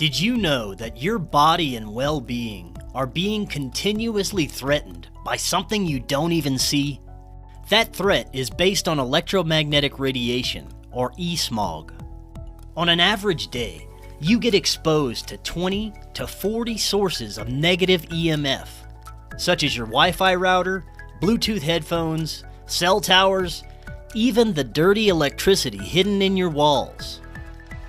Did you know that your body and well-being are being continuously threatened by something you don't even see? That threat is based on electromagnetic radiation, or e-smog. On an average day, you get exposed to 20 to 40 sources of negative EMF, such as your Wi-Fi router, Bluetooth headphones, cell towers, even the dirty electricity hidden in your walls.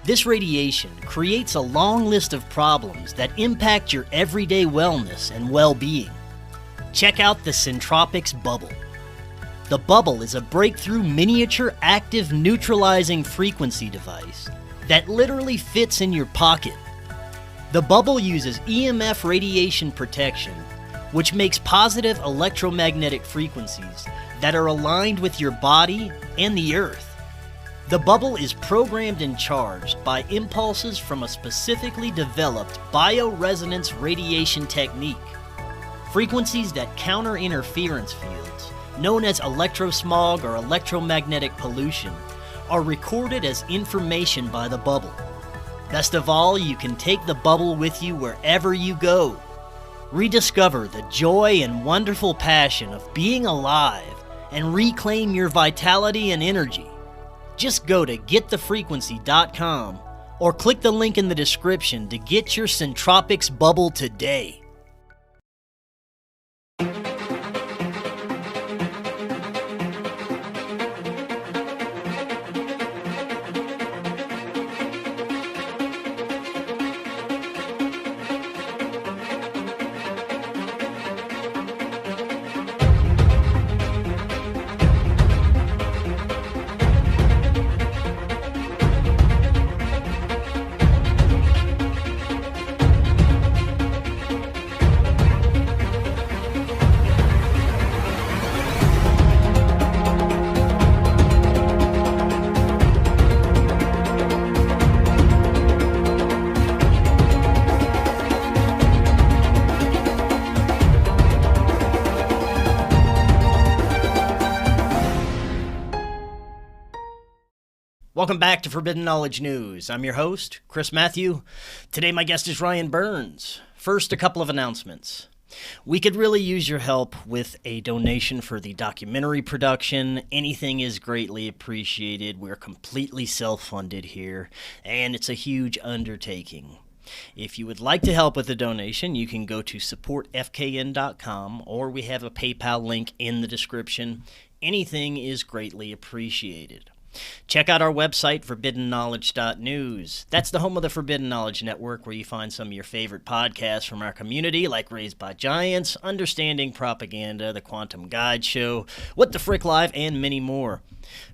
This radiation creates a long list of problems that impact your everyday wellness and well-being. Check out the Centropix bubble. The bubble is a breakthrough miniature active neutralizing frequency device that literally fits in your pocket. The bubble uses EMF radiation protection, which makes positive electromagnetic frequencies that are aligned with your body and the earth. The bubble is programmed and charged by impulses from a specifically developed bioresonance radiation technique. Frequencies that counter interference fields, known as electrosmog or electromagnetic pollution, are recorded as information by the bubble. Best of all, you can take the bubble with you wherever you go. Rediscover the joy and wonderful passion of being alive and reclaim your vitality and energy. Just go to getthefrequency.com or click the link in the description to get your Centropix bubble today. Welcome back to Forbidden Knowledge News. I'm your host, Chris Matthew. Today my guest is Ryan Burns. First, a couple of announcements. We could really use your help with a donation for the documentary production. Anything is greatly appreciated. We're completely self-funded here, and it's a huge undertaking. If you would like to help with the donation, you can go to supportfkn.com, or we have a PayPal link in the description. Anything is greatly appreciated. Check out our website, forbiddenknowledge.news. That's the home of the Forbidden Knowledge Network, where you find some of your favorite podcasts from our community, like Raised by Giants, Understanding Propaganda, The Quantum Guide Show, What the Frick Live, and many more.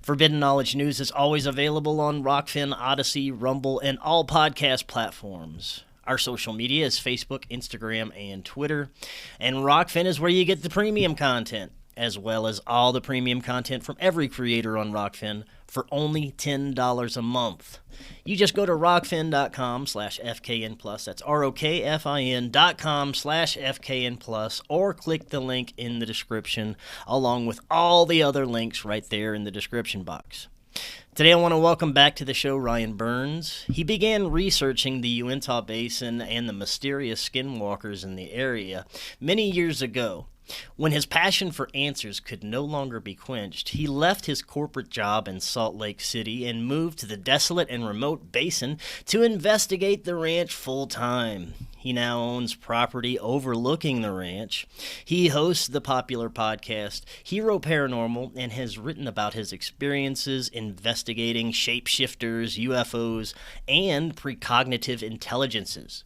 Forbidden Knowledge News is always available on Rokfin, Odyssey, Rumble, and all podcast platforms. Our social media is Facebook, Instagram, and Twitter. And Rokfin is where you get the premium content, as well as all the premium content from every creator on Rokfin, for only $10 a month. You just go to rokfin.com/FKN+, that's ROKFIN.com/FKN+, or click the link in the description, along with all the other links right there in the description box. Today I want to welcome back to the show Ryan Burns. He began researching the Uintah Basin and the mysterious skinwalkers in the area many years ago. When his passion for answers could no longer be quenched, he left his corporate job in Salt Lake City and moved to the desolate and remote basin to investigate the ranch full-time. He now owns property overlooking the ranch. He hosts the popular podcast Hero Paranormal and has written about his experiences investigating shapeshifters, UFOs, and precognitive intelligences.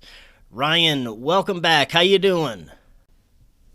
Ryan, welcome back. How you doing?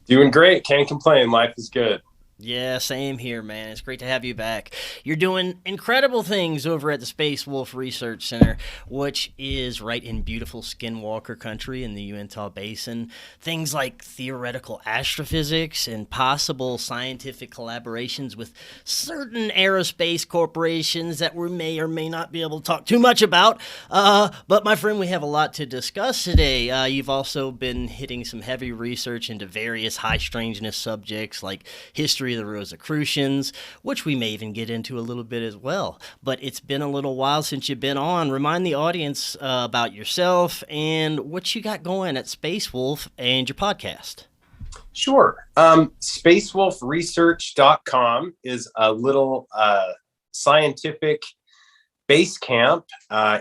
Doing great. Can't complain. Life is good. Yeah, same here, man. It's great to have you back. You're doing incredible things over at the Space Wolf Research Center, which is right in beautiful Skinwalker country in the Uintah Basin. Things like theoretical astrophysics and possible scientific collaborations with certain aerospace corporations that we may or may not be able to talk too much about. But my friend, we have a lot to discuss today. You've also been hitting some heavy research into various high strangeness subjects like history history of the Rosicrucians, which we may even get into a little bit as well. But it's been a little while since you've been on. Remind the audience about yourself and what you got going at Space Wolf and your podcast. Sure. SpacewolfResearch.com is a little scientific base camp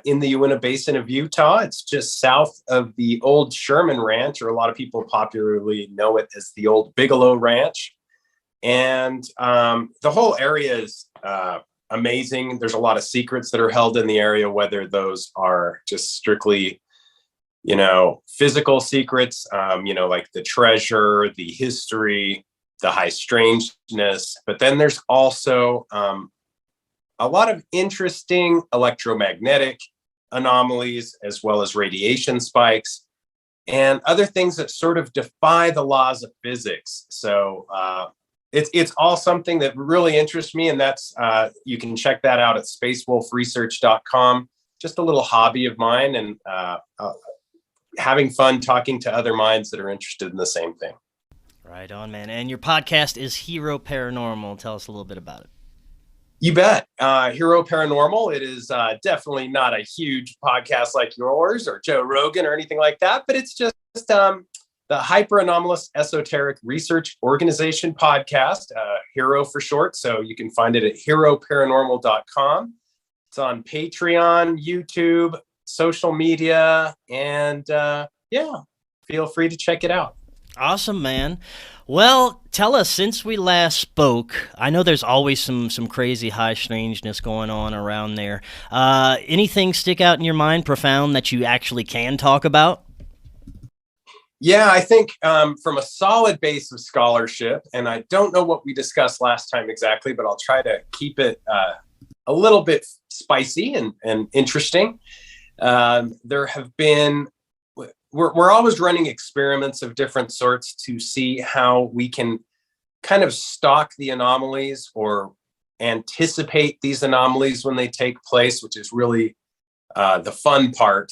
in the Uintah Basin of Utah. It's just south of the old Sherman Ranch, or a lot of people popularly know it as the old Bigelow Ranch. And the whole area is amazing. There's a lot of secrets that are held in the area, whether those are just strictly physical secrets, like the treasure, the history, the high strangeness. But then there's also a lot of interesting electromagnetic anomalies, as well as radiation spikes and other things that sort of defy the laws of physics. So it's all something that really interests me. And that's you can check that out at spacewolfresearch.com. Just a little hobby of mine, and having fun talking to other minds that are interested in the same thing. Right on, man. And your podcast is Hero Paranormal. Tell us a little bit about it. You bet. Hero Paranormal. It is definitely not a huge podcast like yours or Joe Rogan or anything like that, but it's just the Hyper Anomalous Esoteric Research Organization podcast, Hero for short. So you can find it at heroparanormal.com. It's on Patreon, YouTube, social media, and feel free to check it out. Awesome, man. Well, tell us, since we last spoke, I know there's always some crazy high strangeness going on around there. Anything stick out in your mind, profound, that you actually can talk about? Yeah, I think from a solid base of scholarship, and I don't know what we discussed last time exactly, but I'll try to keep it a little bit spicy and interesting. There have been, we're always running experiments of different sorts to see how we can kind of stalk the anomalies or anticipate these anomalies when they take place, which is really the fun part.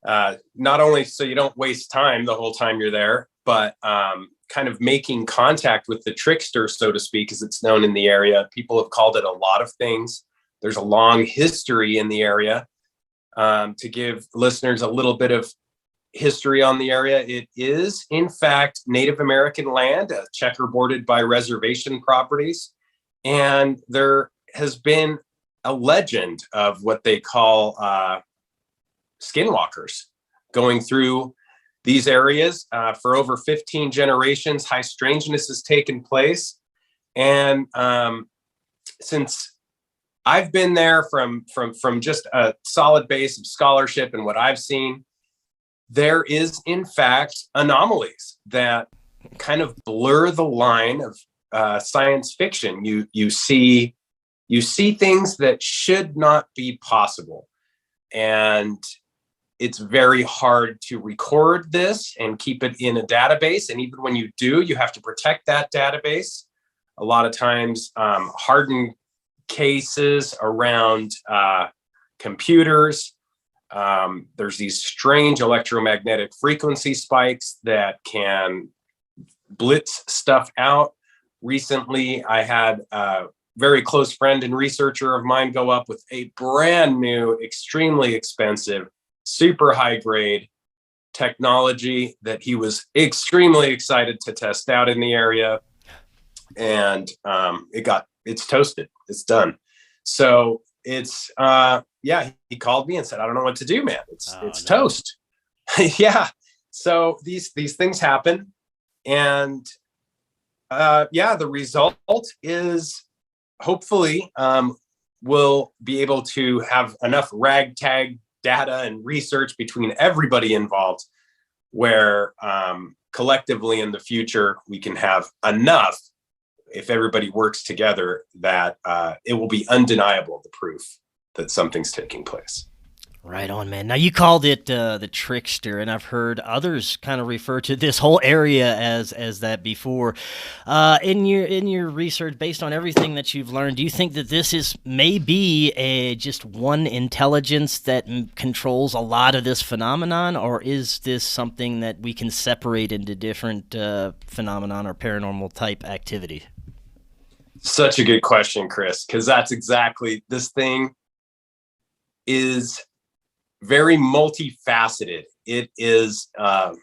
Not only so you don't waste time the whole time you're there, but kind of making contact with the trickster, so to speak, as it's known in the area. People have called it a lot of things. There's a long history in the area. To give listeners a little bit of history on the area, it is, in fact, Native American land, checkerboarded by reservation properties. And there has been a legend of what they call skinwalkers going through these areas for over 15 generations. High strangeness has taken place. And since I've been there from just a solid base of scholarship and what I've seen, there is, in fact, anomalies that kind of blur the line of science fiction. You see things that should not be possible. And it's very hard to record this and keep it in a database. And even when you do, you have to protect that database. A lot of times, hardened cases around computers. There's these strange electromagnetic frequency spikes that can blitz stuff out. Recently, I had a very close friend and researcher of mine go up with a brand new, extremely expensive, super high grade technology that he was extremely excited to test out in the area. And it's toasted. It's done. So it's, he called me and said, I don't know what to do, man. It's toast. Yeah. So these things happen. And the result is hopefully we'll be able to have enough ragtag data and research between everybody involved where collectively in the future we can have enough, if everybody works together, that it will be undeniable, the proof that something's taking place. Right on, man. Now, you called it the Trickster, and I've heard others kind of refer to this whole area as that before. In your research, based on everything that you've learned, do you think that this is maybe just one intelligence that controls a lot of this phenomenon, or is this something that we can separate into different phenomenon or paranormal type activity? Such a good question, Chris, because that's exactly, this thing is very multifaceted. It is a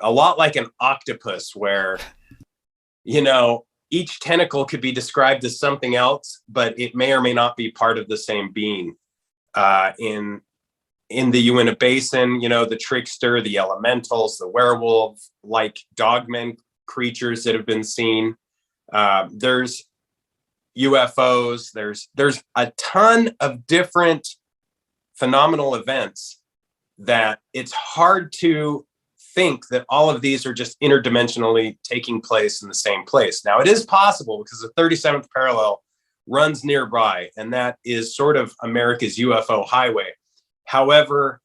lot like an octopus where, each tentacle could be described as something else, but it may or may not be part of the same being. In the Uintah Basin, the trickster, the elementals, the werewolf, like dogmen creatures that have been seen. There's UFOs. There's a ton of different phenomenal events that it's hard to think that all of these are just interdimensionally taking place in the same place. Now, it is possible because the 37th parallel runs nearby, and that is sort of America's UFO highway. However,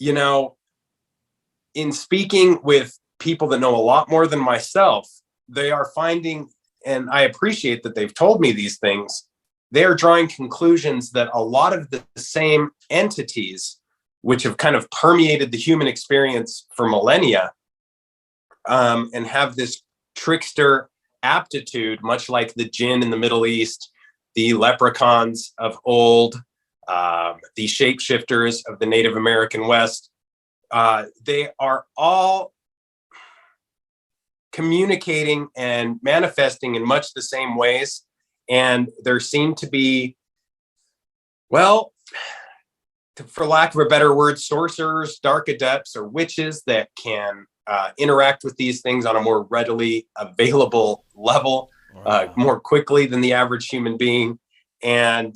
in speaking with people that know a lot more than myself, they are finding, and I appreciate that they've told me these things, they are drawing conclusions that a lot of the same entities, which have kind of permeated the human experience for millennia, and have this trickster aptitude, much like the jinn in the Middle East, the leprechauns of old, the shapeshifters of the Native American West. They are all communicating and manifesting in much the same ways. And there seem to be, well, for lack of a better word, sorcerers, dark adepts, or witches that can interact with these things on a more readily available level, more quickly than the average human being. And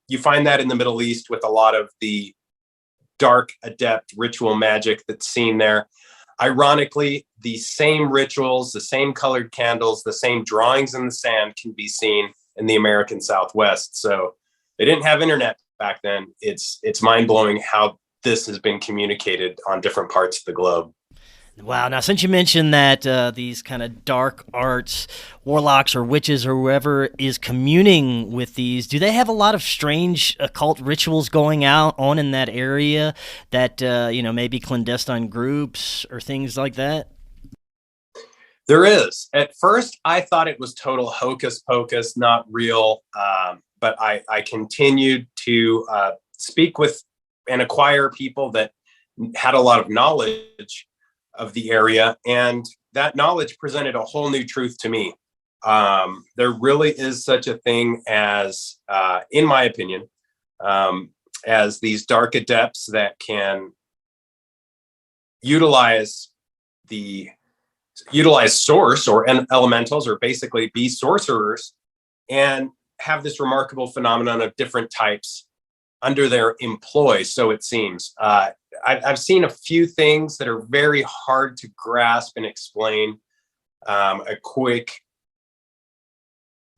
you find that in the Middle East with a lot of the dark adept ritual magic that's seen there. Ironically, the same rituals, the same colored candles, the same drawings in the sand can be seen in the American Southwest. So they didn't have internet back then. It's mind-blowing how this has been communicated on different parts of the globe. Wow. Now, since you mentioned that these kind of dark arts, warlocks or witches or whoever is communing with these, do they have a lot of strange occult rituals going on in that area that, maybe clandestine groups or things like that? There is. At first, I thought it was total hocus pocus, not real. But I continued to speak with and acquire people that had a lot of knowledge of the area, and that knowledge presented a whole new truth to me. There really is such a thing as, in my opinion, as these dark adepts that can utilize source or elementals, or basically be sorcerers, and have this remarkable phenomenon of different types under their employ. So it seems. I've seen a few things that are very hard to grasp and explain. A quick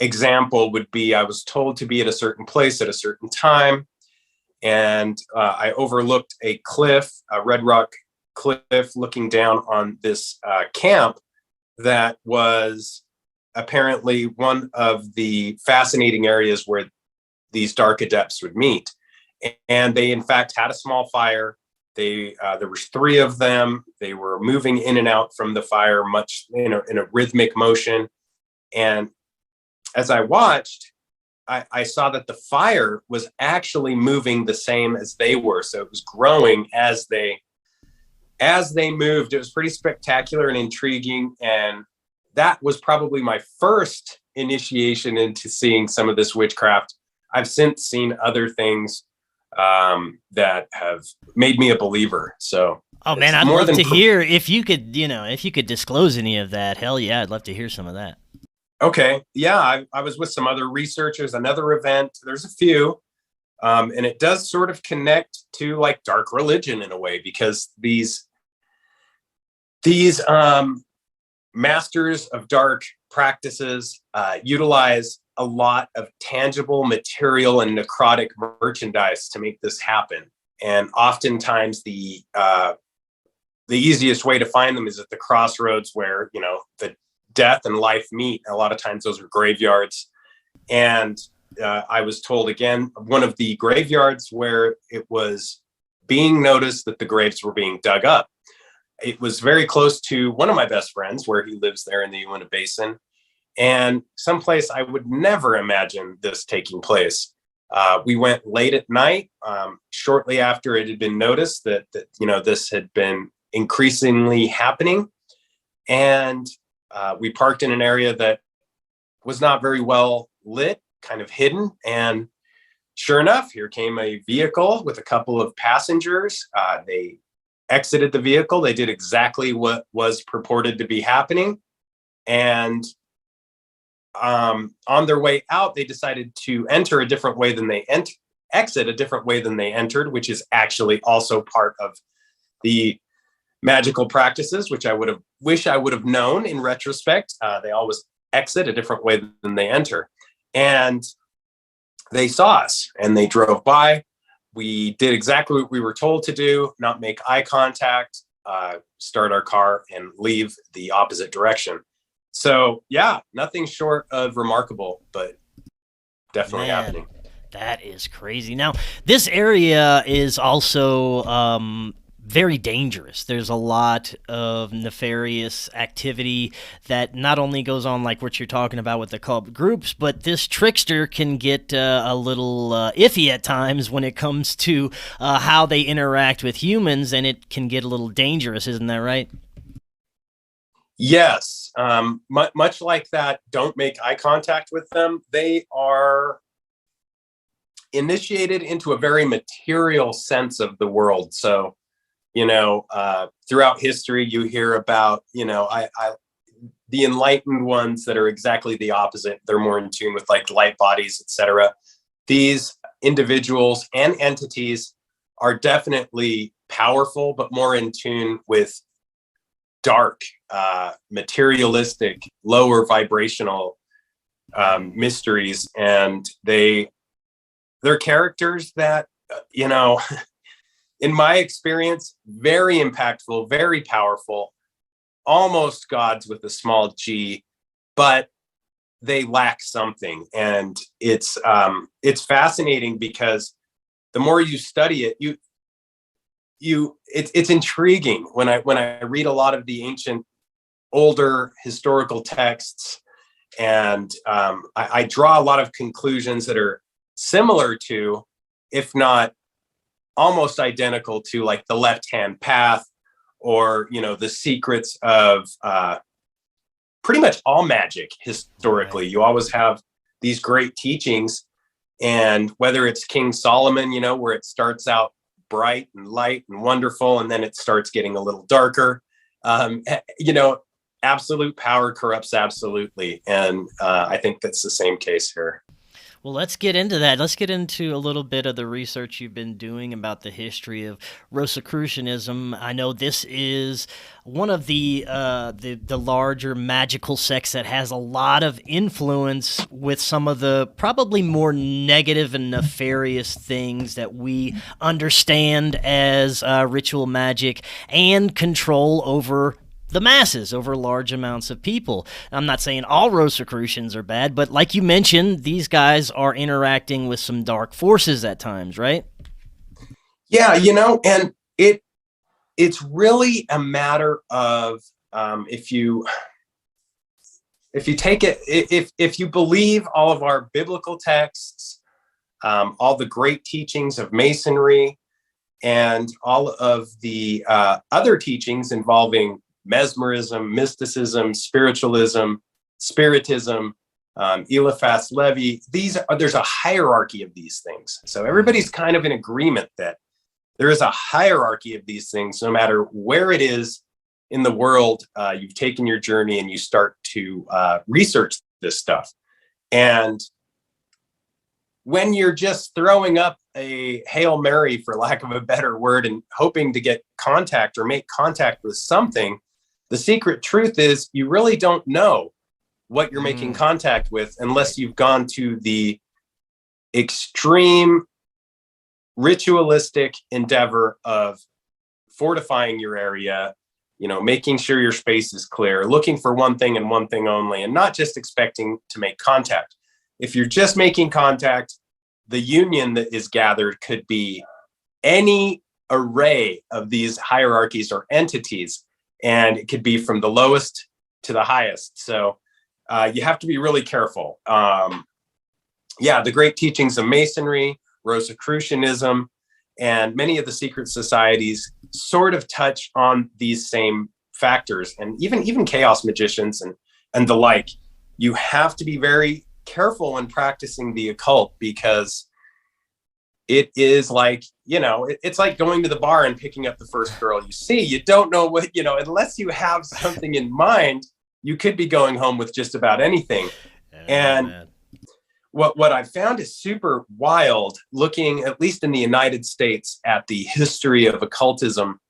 example would be, I was told to be at a certain place at a certain time, and I overlooked a cliff, a red rock cliff, looking down on this camp that was apparently one of the fascinating areas where these dark adepts would meet. And they, in fact, had a small fire. There was 3 of them. They were moving in and out from the fire, much in a rhythmic motion. And as I watched, I saw that the fire was actually moving the same as they were. So it was growing as they moved. It was pretty spectacular and intriguing. And that was probably my first initiation into seeing some of this witchcraft. I've since seen other things that have made me a believer. So, oh man, I'd love to hear if you could disclose any of that. Hell yeah, I'd love to hear some of that. Okay, yeah, I was with some other researchers, another event. There's a few, and it does sort of connect to like dark religion in a way, because these masters of dark practices utilize a lot of tangible material and necrotic merchandise to make this happen. And oftentimes the easiest way to find them is at the crossroads where, the death and life meet. A lot of times those are graveyards. And I was told again, one of the graveyards where it was being noticed that the graves were being dug up. It was very close to one of my best friends, where he lives there in the Uintah Basin. and someplace I would never imagine this taking place. We went late at night, shortly after it had been noticed that this had been increasingly happening, and we parked in an area that was not very well lit, kind of hidden, and sure enough, here came a vehicle with a couple of passengers. They exited the vehicle. They did exactly what was purported to be happening. And on their way out, they decided to enter a different way than they exit a different way than they entered, which is actually also part of the magical practices, which I wish I would have known in retrospect. They always exit a different way than they enter. And they saw us and they drove by. We did exactly what we were told to do, not make eye contact, start our car and leave the opposite direction. So yeah, nothing short of remarkable, but definitely happening. That is crazy. Now, this area is also very dangerous. There's a lot of nefarious activity that not only goes on like what you're talking about with the cult groups, but this Trickster can get a little iffy at times when it comes to how they interact with humans, and it can get a little dangerous. Isn't that right? Yes. Much like that, don't make eye contact with them. They are initiated into a very material sense of the world. So, throughout history, you hear about, the enlightened ones that are exactly the opposite. They're more in tune with like light bodies, etc. These individuals and entities are definitely powerful, but more in tune with dark, materialistic, lower vibrational mysteries. And they're characters that, in my experience, very impactful, very powerful, almost gods with a small g, but they lack something. And it's fascinating because the more you study it, it's intriguing. When I read a lot of the ancient, older historical texts, and I draw a lot of conclusions that are similar to, if not almost identical to, like the left-hand path, or the secrets of pretty much all magic historically. You always have these great teachings, and whether it's King Solomon, where it starts out bright and light and wonderful, and then it starts getting a little darker. Absolute power corrupts absolutely, and I think that's the same case here. Well, let's get into that. Let's get into a little bit of the research you've been doing about the history of Rosicrucianism. I know this is one of the larger magical sects that has a lot of influence with some of the probably more negative and nefarious things that we understand as ritual magic and control over the masses, over large amounts of people. I'm not saying all Rosicrucians are bad, but like you mentioned, these guys are interacting with some dark forces at times, right? Yeah, and it's really a matter of if you take it, if you believe all of our biblical texts, all the great teachings of Masonry, and all of the other teachings involving mesmerism, mysticism, spiritualism, spiritism, Eliphas Levi. There's a hierarchy of these things. So everybody's kind of in agreement that there is a hierarchy of these things, no matter where it is in the world. You've taken your journey and you start to research this stuff. And when you're just throwing up a Hail Mary, for lack of a better word, and hoping to get contact or make contact with something, the secret truth is you really don't know what you're making contact with unless you've gone to the extreme ritualistic endeavor of fortifying your area, making sure your space is clear, looking for one thing and one thing only, and not just expecting to make contact. If you're just making contact, the union that is gathered could be any array of these hierarchies or entities, and it could be from the lowest to the highest. So you have to be really careful. The great teachings of Masonry, Rosicrucianism, and many of the secret societies sort of touch on these same factors, and even chaos magicians and the like. You have to be very careful when practicing the occult, because it is like, it's like going to the bar and picking up the first girl you see. You don't know what, unless you have something in mind, you could be going home with just about anything. Man. What I've found is super wild, looking at least in the United States at the history of occultism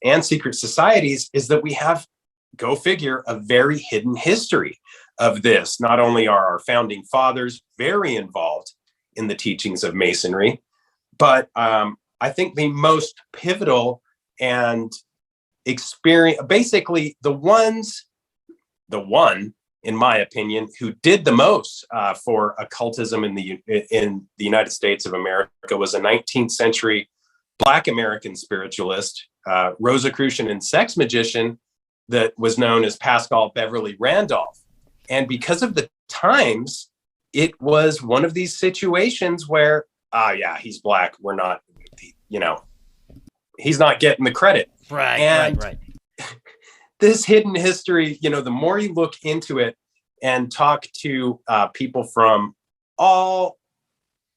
and secret societies, is that we have, go figure, a very hidden history of this. Not only are our founding fathers very involved in the teachings of Masonry, but I think the most pivotal and basically the one, in my opinion, who did the most for occultism in the United States of America was a 19th century Black American spiritualist, Rosicrucian and sex magician, that was known as Pascal Beverly Randolph. And because of the times, it was one of these situations where, he's Black, we're not, he's not getting the credit. Right. This hidden history, the more you look into it and talk to people from all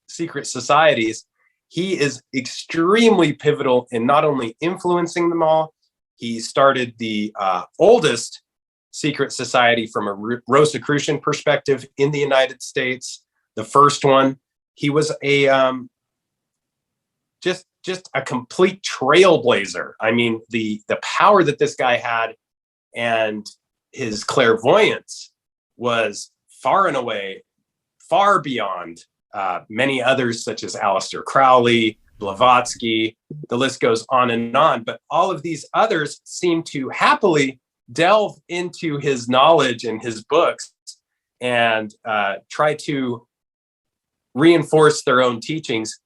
secret societies, he is extremely pivotal in not only influencing them all. He started the oldest secret society from a Rosicrucian perspective in the United States. The first one. He was a just a complete trailblazer. I mean, the power that this guy had and his clairvoyance was far and away, far beyond many others, such as Aleister Crowley, Blavatsky. The list goes on and on. But all of these others seem to happily delve into his knowledge and his books and try to reinforce their own teachings,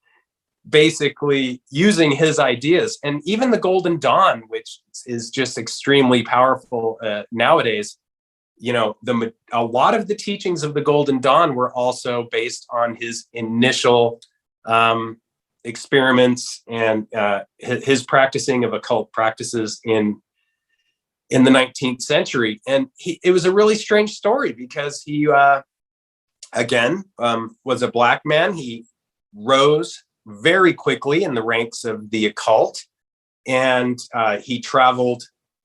basically using his ideas. And even the Golden Dawn, which is just extremely powerful nowadays, a lot of the teachings of the Golden Dawn were also based on his initial experiments and his practicing of occult practices in the 19th century. And it was a really strange story, because he, was a Black man. He rose very quickly in the ranks of the occult, and he traveled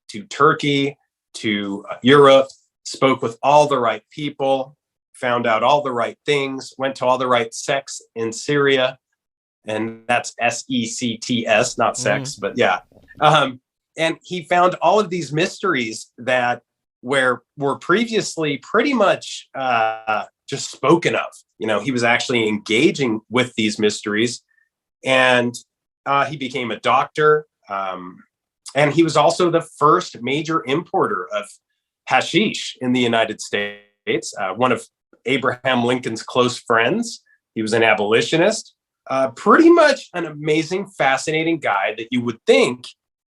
to Turkey, to Europe, spoke with all the right people, found out all the right things, went to all the right sects in Syria, and that's SECTS, not sex, but yeah. And he found all of these mysteries that were previously pretty much just spoken of. He was actually engaging with these mysteries, and he became a doctor. And he was also the first major importer of hashish in the United States, one of Abraham Lincoln's close friends. He was an abolitionist, pretty much an amazing, fascinating guy that you would think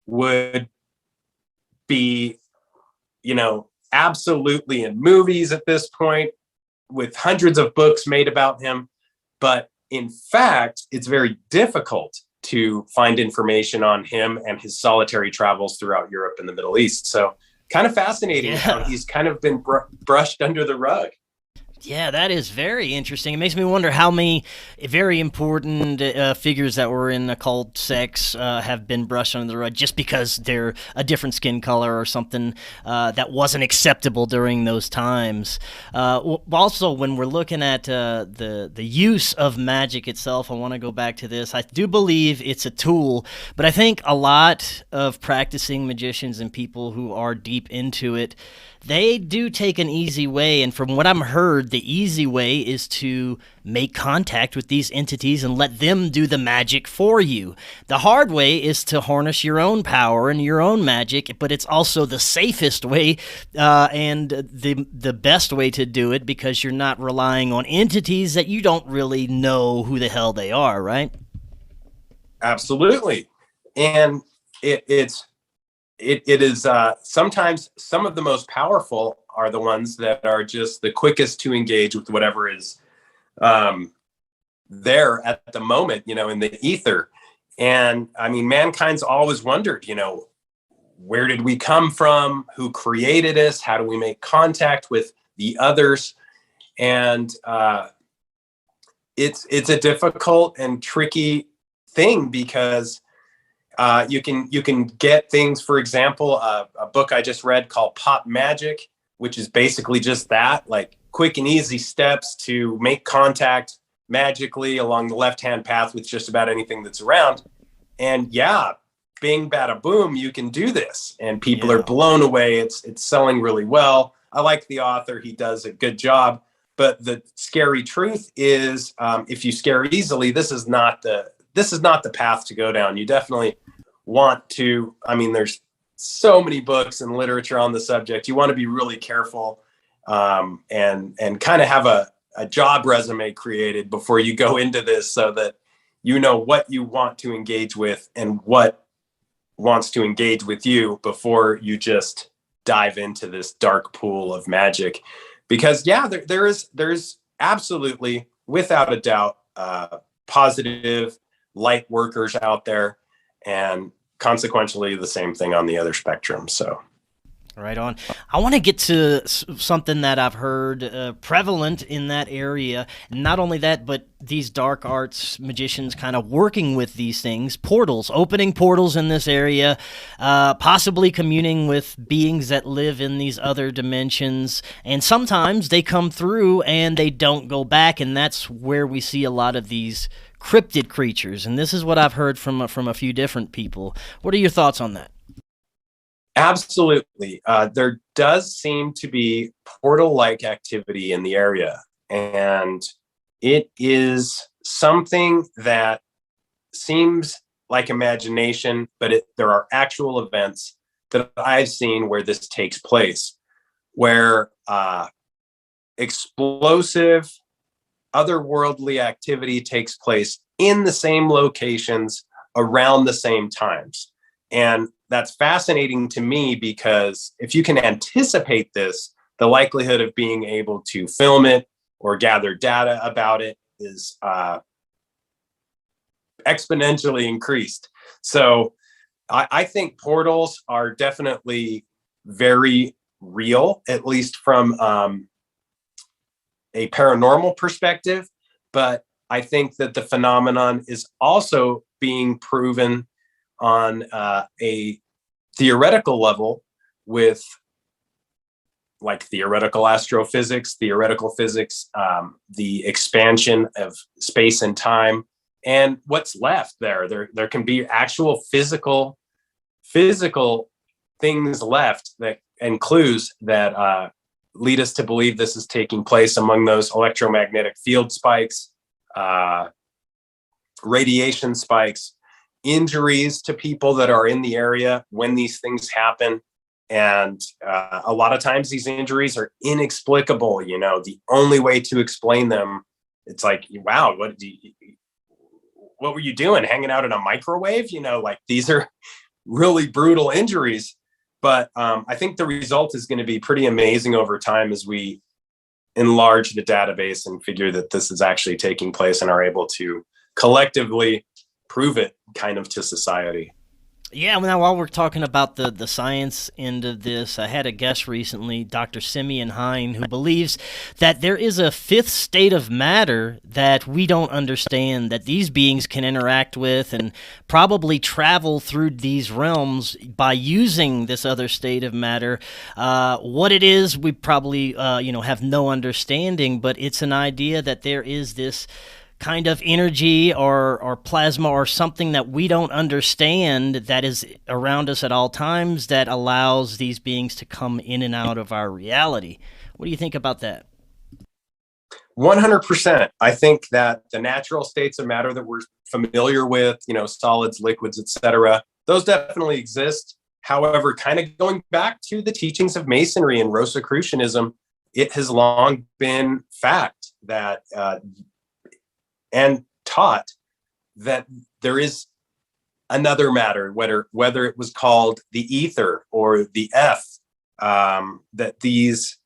would be, absolutely in movies at this point, with hundreds of books made about him. But in fact, it's very difficult to find information on him and his solitary travels throughout Europe and the Middle East. So kind of fascinating how he's kind of been brushed under the rug. Yeah, that is very interesting. It makes me wonder how many very important figures that were in occult sects have been brushed under the rug just because they're a different skin color or something that wasn't acceptable during those times. Also, when we're looking at the use of magic itself, I want to go back to this. I do believe it's a tool, but I think a lot of practicing magicians and people who are deep into it, they do take an easy way, and from what I'm heard, the easy way is to make contact with these entities and let them do the magic for you. The hard way is to harness your own power and your own magic, but it's also the safest way and the best way to do it, because you're not relying on entities that you don't really know who the hell they are, right? Absolutely. And it is sometimes some of the most powerful are the ones that are just the quickest to engage with whatever is there at the moment, in the ether. And I mean, mankind's always wondered, where did we come from? Who created us? How do we make contact with the others? And it's a difficult and tricky thing, because you can get things, for example, a book I just read called Pop Magic, which is basically just that, like quick and easy steps to make contact magically along the left-hand path with just about anything that's around. And yeah, bing, bada, boom, you can do this. And people are blown away. It's selling really well. I like the author. He does a good job. But the scary truth is, if you scare easily, this is not the path to go down. You definitely want to, I mean, there's so many books and literature on the subject. You want to be really careful, and kind of have a job resume created before you go into this, so that you know what you want to engage with and what wants to engage with you before you just dive into this dark pool of magic. Because there's absolutely, without a doubt, positive light workers out there, and consequentially the same thing on the other spectrum. So right on. I want to get to something that I've heard prevalent in that area. Not only that, but these dark arts magicians kind of working with these things, portals, opening portals in this area, possibly communing with beings that live in these other dimensions. And sometimes they come through and they don't go back, and that's where we see a lot of these cryptid creatures. And this is what I've heard from a few different people. What are your thoughts on that? absolutely. There does seem to be portal-like activity in the area, and it is something that seems like imagination, but there are actual events that I've seen where this takes place, where explosive, otherworldly activity takes place in the same locations around the same times. And that's fascinating to me, because if you can anticipate this, the likelihood of being able to film it or gather data about it is exponentially increased. So I think portals are definitely very real, at least from a paranormal perspective. But I think that the phenomenon is also being proven on a theoretical level with like theoretical astrophysics, theoretical physics, the expansion of space and time, and what's left there. There can be actual physical things left, that and clues that lead us to believe this is taking place. Among those, electromagnetic field spikes, radiation spikes, injuries to people that are in the area when these things happen. And a lot of times these injuries are inexplicable. You know, the only way to explain them, it's like, wow, what were you doing? Hanging out in a microwave? You know, like, these are really brutal injuries. But I think the result is going to be pretty amazing over time as we enlarge the database and figure that this is actually taking place and are able to collectively prove it kind of to society. Yeah, now while we're talking about the science end of this, I had a guest recently, Dr. Simeon Hine, who believes that there is a fifth state of matter that we don't understand, that these beings can interact with and probably travel through these realms by using this other state of matter. What it is, we probably have no understanding, but it's an idea that there is this kind of energy or plasma or something that we don't understand that is around us at all times that allows these beings to come in and out of our reality. What do you think about that? 100%. I think that the natural states of matter that we're familiar with, solids, liquids, etc., those definitely exist. However, kind of going back to the teachings of Masonry and Rosicrucianism, it has long been fact that and taught that there is another matter, whether it was called the ether or the F, that these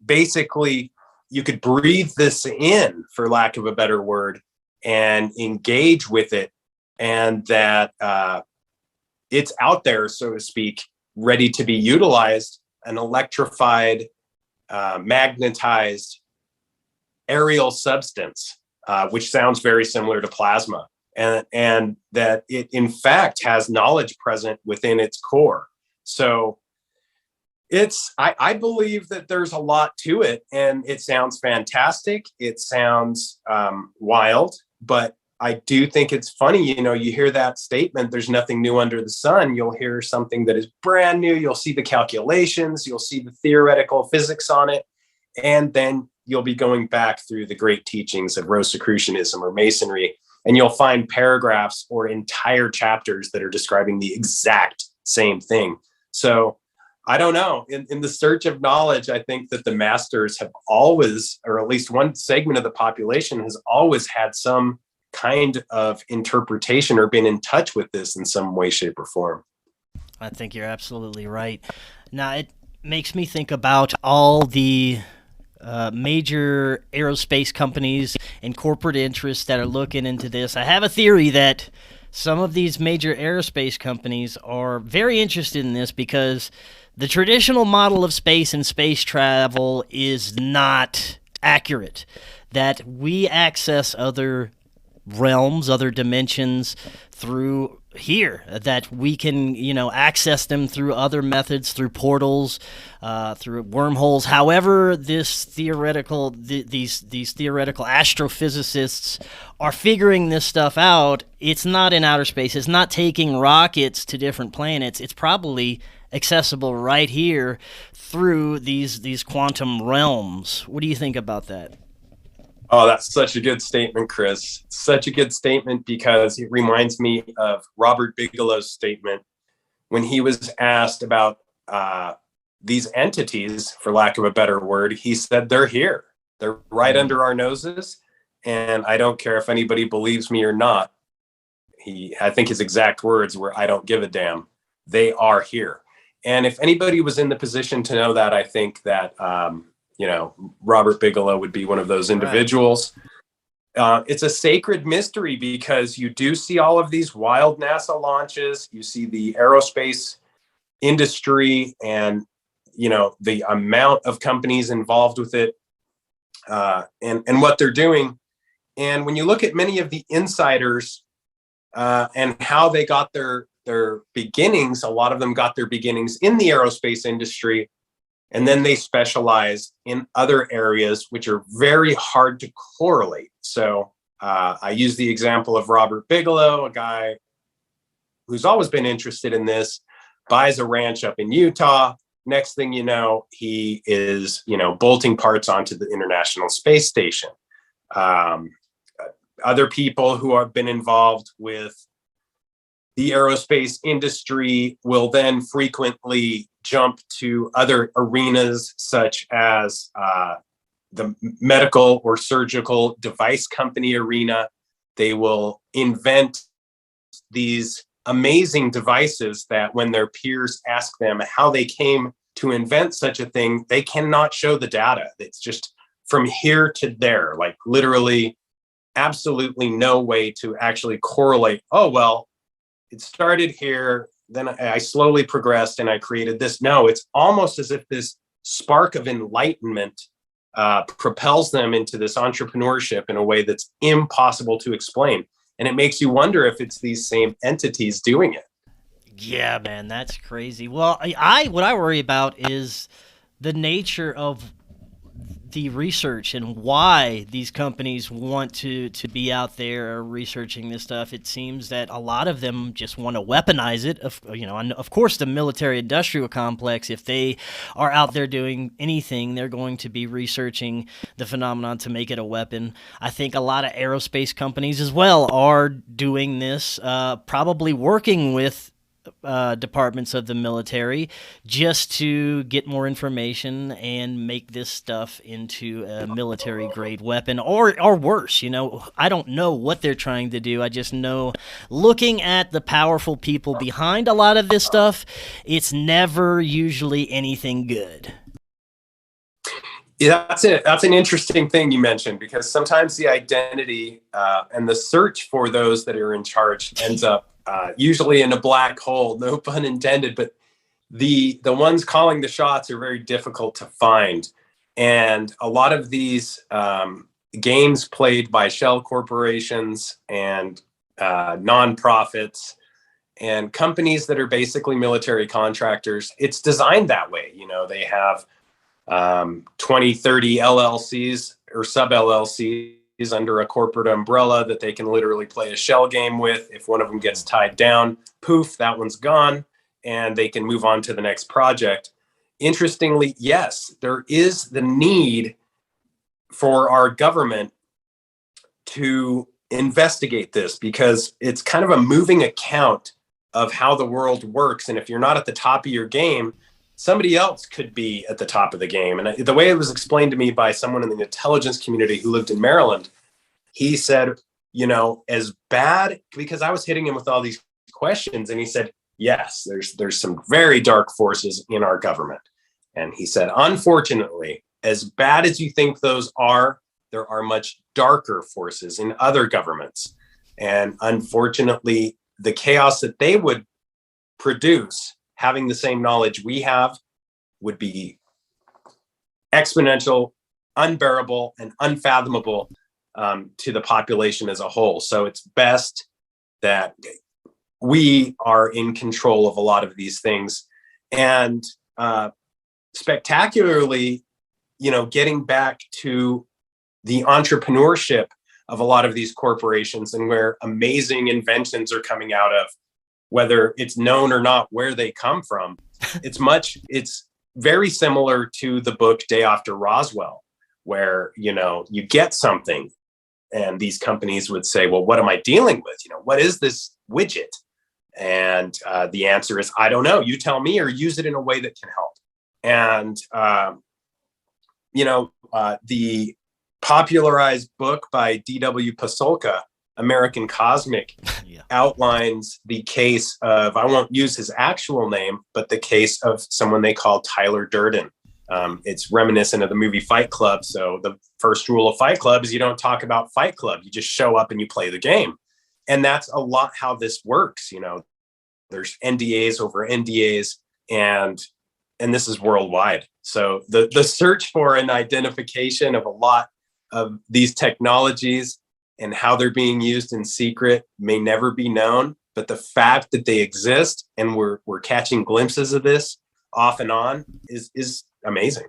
basically you could breathe this in, for lack of a better word, and engage with it, and that it's out there, so to speak, ready to be utilized, an electrified, magnetized aerial substance, which sounds very similar to plasma, and that it in fact has knowledge present within its core. So I believe that there's a lot to it, and it sounds fantastic. It sounds wild, but I do think it's funny. You hear that statement, there's nothing new under the sun. You'll hear something that is brand new. You'll see the calculations, you'll see the theoretical physics on it. And then you'll be going back through the great teachings of Rosicrucianism or Masonry, and you'll find paragraphs or entire chapters that are describing the exact same thing. So I don't know. In the search of knowledge, I think that the masters have always, or at least one segment of the population has always had some kind of interpretation or been in touch with this in some way, shape, or form. I think you're absolutely right. Now, it makes me think about all the major aerospace companies and corporate interests that are looking into this. I have a theory that some of these major aerospace companies are very interested in this because the traditional model of space and space travel is not accurate. That we access other realms, other dimensions through here, that we can, access them through other methods, through portals, through wormholes. However, these theoretical astrophysicists are figuring this stuff out. It's not in outer space. It's not taking rockets to different planets. It's probably accessible right here through these quantum realms. What do you think about that? Oh, that's such a good statement, Chris. Such a good statement, because it reminds me of Robert Bigelow's statement when he was asked about these entities, for lack of a better word. He said, they're here. They're right under our noses. And I don't care if anybody believes me or not. I think his exact words were, I don't give a damn. They are here. And if anybody was in the position to know that, I think that, Robert Bigelow would be one of those individuals. Right. It's a sacred mystery, because you do see all of these wild NASA launches. You see the aerospace industry and, the amount of companies involved with it, and what they're doing. And when you look at many of the insiders and how they got their beginnings, a lot of them got their beginnings in the aerospace industry, and then they specialize in other areas which are very hard to correlate. So I use the example of Robert Bigelow, a guy who's always been interested in this, buys a ranch up in Utah. Next thing you know, he is, bolting parts onto the International Space Station. Other people who have been involved with the aerospace industry will then frequently jump to other arenas, such as the medical or surgical device company arena. They will invent these amazing devices that when their peers ask them how they came to invent such a thing, they cannot show the data. It's just from here to there, like literally absolutely no way to actually correlate. Oh, well, it started here, then I slowly progressed and I created this. No, it's almost as if this spark of enlightenment propels them into this entrepreneurship in a way that's impossible to explain. And it makes you wonder if it's these same entities doing it. Yeah, man, that's crazy. Well, what I worry about is the nature of the research and why these companies want to be out there researching this stuff. It seems that a lot of them just want to weaponize it. And of course, the military-industrial complex, if they are out there doing anything, they're going to be researching the phenomenon to make it a weapon. I think a lot of aerospace companies as well are doing this, probably working with departments of the military just to get more information and make this stuff into a military grade weapon or worse. I don't know what they're trying to do. I just know, looking at the powerful people behind a lot of this stuff, it's never usually anything good. Yeah, that's it. That's an interesting thing you mentioned, because sometimes the identity and the search for those that are in charge ends up usually in a black hole, no pun intended, but the ones calling the shots are very difficult to find. And a lot of these games played by shell corporations and nonprofits and companies that are basically military contractors, it's designed that way. You know, they have 20, 30 LLCs or sub LLCs under a corporate umbrella that they can literally play a shell game with. If one of them gets tied down, poof, that one's gone, and they can move on to the next project. Interestingly, yes, there is the need for our government to investigate this, because it's kind of a moving account of how the world works. And if you're not at the top of your game, somebody else could be at the top of the game. And the way it was explained to me by someone in the intelligence community who lived in Maryland, he said, you know, as bad, because I was hitting him with all these questions, and he said, yes, there's some very dark forces in our government. And he said, unfortunately, as bad as you think those are, there are much darker forces in other governments. And unfortunately, the chaos that they would produce, having the same knowledge we have, would be exponential, unbearable, and unfathomable to the population as a whole. So it's best that we are in control of a lot of these things. And spectacularly, you know, getting back to the entrepreneurship of a lot of these corporations and where amazing inventions are coming out of, whether it's known or not where they come from. It's very similar to the book Day After Roswell, where, you know, you get something and these companies would say, well, what am I dealing with? You know, what is this widget? And the answer is, I don't know. You tell me, or use it in a way that can help. And, the popularized book by D.W. Pasulka, American Cosmic, outlines the case of, I won't use his actual name, but the case of someone they call Tyler Durden. It's reminiscent of the movie Fight Club. So the first rule of Fight Club is you don't talk about Fight Club. You just show up and you play the game. And that's a lot how this works. You know, there's NDAs over NDAs, and this is worldwide. So the search for an identification of a lot of these technologies and how they're being used in secret may never be known, but the fact that they exist and we're catching glimpses of this off and on is amazing.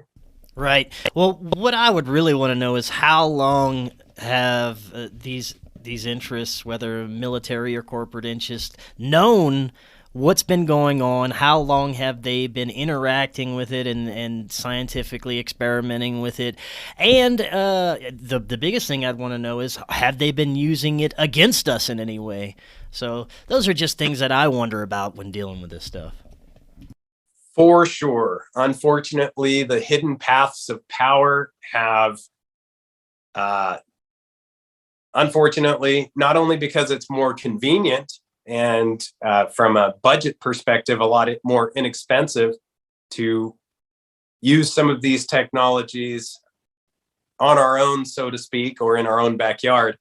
Right. Well, what I would really want to know is how long have these interests, whether military or corporate interests, known what's been going on? How long have they been interacting with it and scientifically experimenting with it? And the biggest thing I'd want to know is, have they been using it against us in any way? So those are just things that I wonder about when dealing with this stuff. For sure. Unfortunately, the hidden paths of power have, unfortunately, not only because it's more convenient, and from a budget perspective, a lot more inexpensive to use some of these technologies on our own, so to speak, or in our own backyard.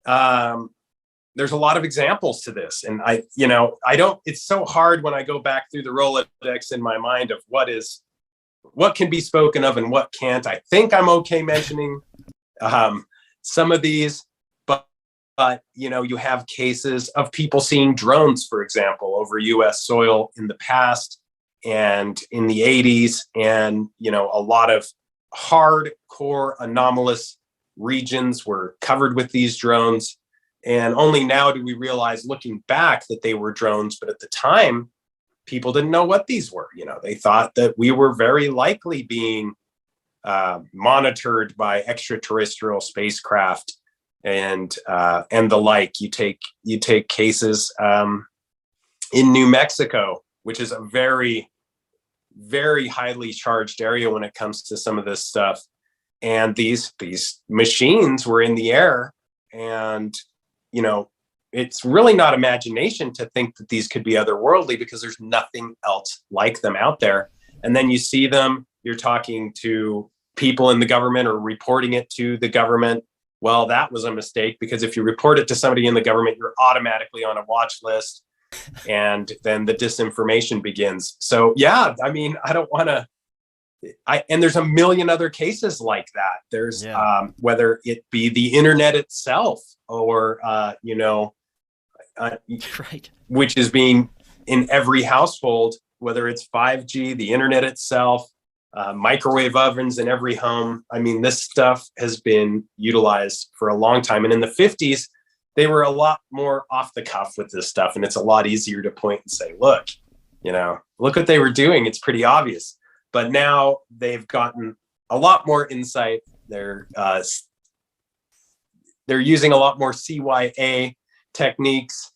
There's a lot of examples to this. And it's so hard when I go back through the Rolodex in my mind of what can be spoken of and what can't. I think I'm okay mentioning some of these. But, you have cases of people seeing drones, for example, over U.S. soil in the past and in the 80s. And, a lot of hardcore anomalous regions were covered with these drones. And only now do we realize, looking back, that they were drones. But at the time, people didn't know what these were. They thought that we were very likely being monitored by extraterrestrial spacecraft and the like. You take cases in New Mexico, which is a very, very highly charged area when it comes to some of this stuff. And these machines were in the air, and it's really not imagination to think that these could be otherworldly, because there's nothing else like them out there. And then you see them, you're talking to people in the government or reporting it to the government. Well, that was a mistake, because if you report it to somebody in the government, you're automatically on a watch list, and then the disinformation begins. So yeah, I mean, I don't want to, and there's a million other cases like that. There's whether it be the internet itself, or Right. which is being in every household, whether it's 5G, the internet itself, microwave ovens in every home. I mean, this stuff has been utilized for a long time. And in the 50s, they were a lot more off the cuff with this stuff. And it's a lot easier to point and say, look what they were doing. It's pretty obvious. But now they've gotten a lot more insight. They're using a lot more CYA techniques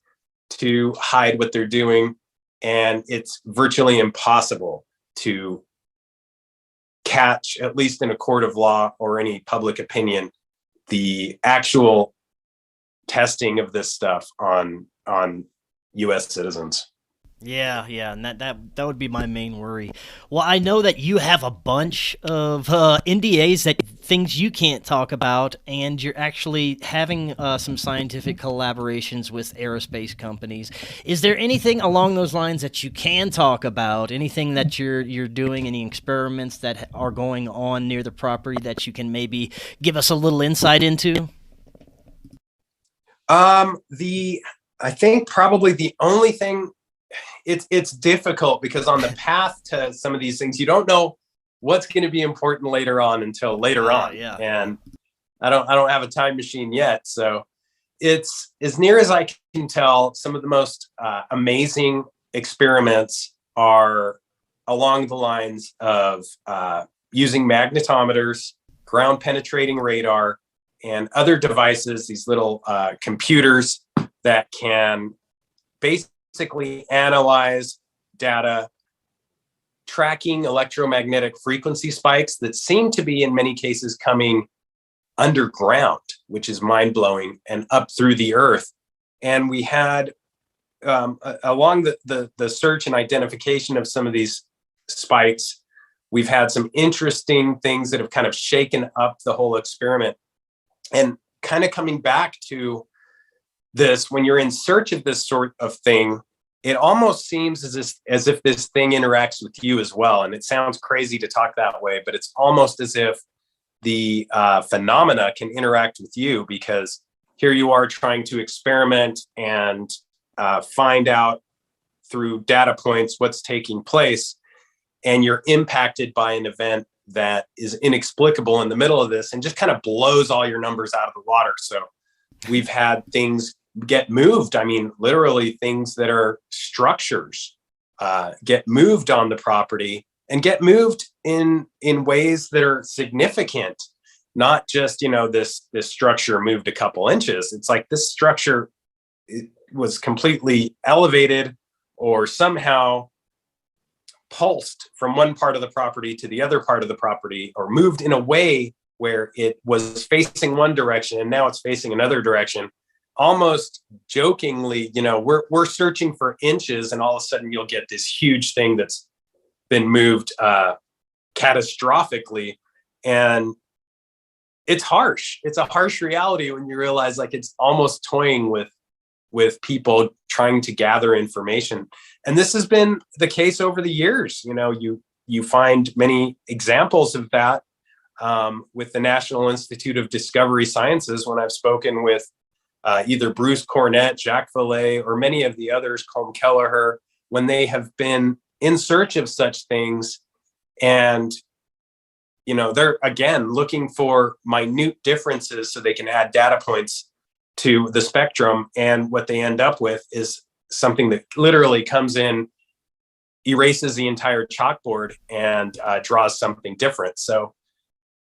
to hide what they're doing. And it's virtually impossible to catch, at least in a court of law or any public opinion, the actual testing of this stuff on U.S. citizens. Yeah, and that would be my main worry. Well, I know that you have a bunch of NDAs, that things you can't talk about, and you're actually having some scientific collaborations with aerospace companies. Is there anything along those lines that you can talk about? Anything that you're doing? Any experiments that are going on near the property that you can maybe give us a little insight into? I think probably the only thing. It's difficult, because on the path to some of these things, you don't know what's going to be important later on until later on. Yeah. And I don't have a time machine yet. So it's, as near as I can tell, some of the most amazing experiments are along the lines of using magnetometers, ground penetrating radar, and other devices, these little computers that can basically analyze data, tracking electromagnetic frequency spikes that seem to be in many cases coming underground, which is mind-blowing, and up through the earth. And we had along the search and identification of some of these spikes, we've had some interesting things that have kind of shaken up the whole experiment. And kind of coming back to this, when you're in search of this sort of thing, it almost seems as if this thing interacts with you as well. And it sounds crazy to talk that way, but it's almost as if the phenomena can interact with you, because here you are trying to experiment and find out through data points what's taking place, and you're impacted by an event that is inexplicable in the middle of this and just kind of blows all your numbers out of the water. So we've had things get moved. I mean, literally things that are structures get moved on the property, and get moved in ways that are significant. Not just, this structure moved a couple inches. It's like this structure was completely elevated or somehow pulsed from one part of the property to the other part of the property, or moved in a way where it was facing one direction and now it's facing another direction. Almost jokingly, we're searching for inches, and all of a sudden you'll get this huge thing that's been moved catastrophically. And it's harsh. It's a harsh reality when you realize, like, it's almost toying with people trying to gather information. And this has been the case over the years. You find many examples of that with the National Institute of Discovery Sciences, when I've spoken with either Bruce Cornett, Jacques Vallée, or many of the others, Colm Kelleher, when they have been in search of such things. And, they're, again, looking for minute differences so they can add data points to the spectrum. And what they end up with is something that literally comes in, erases the entire chalkboard, and draws something different. So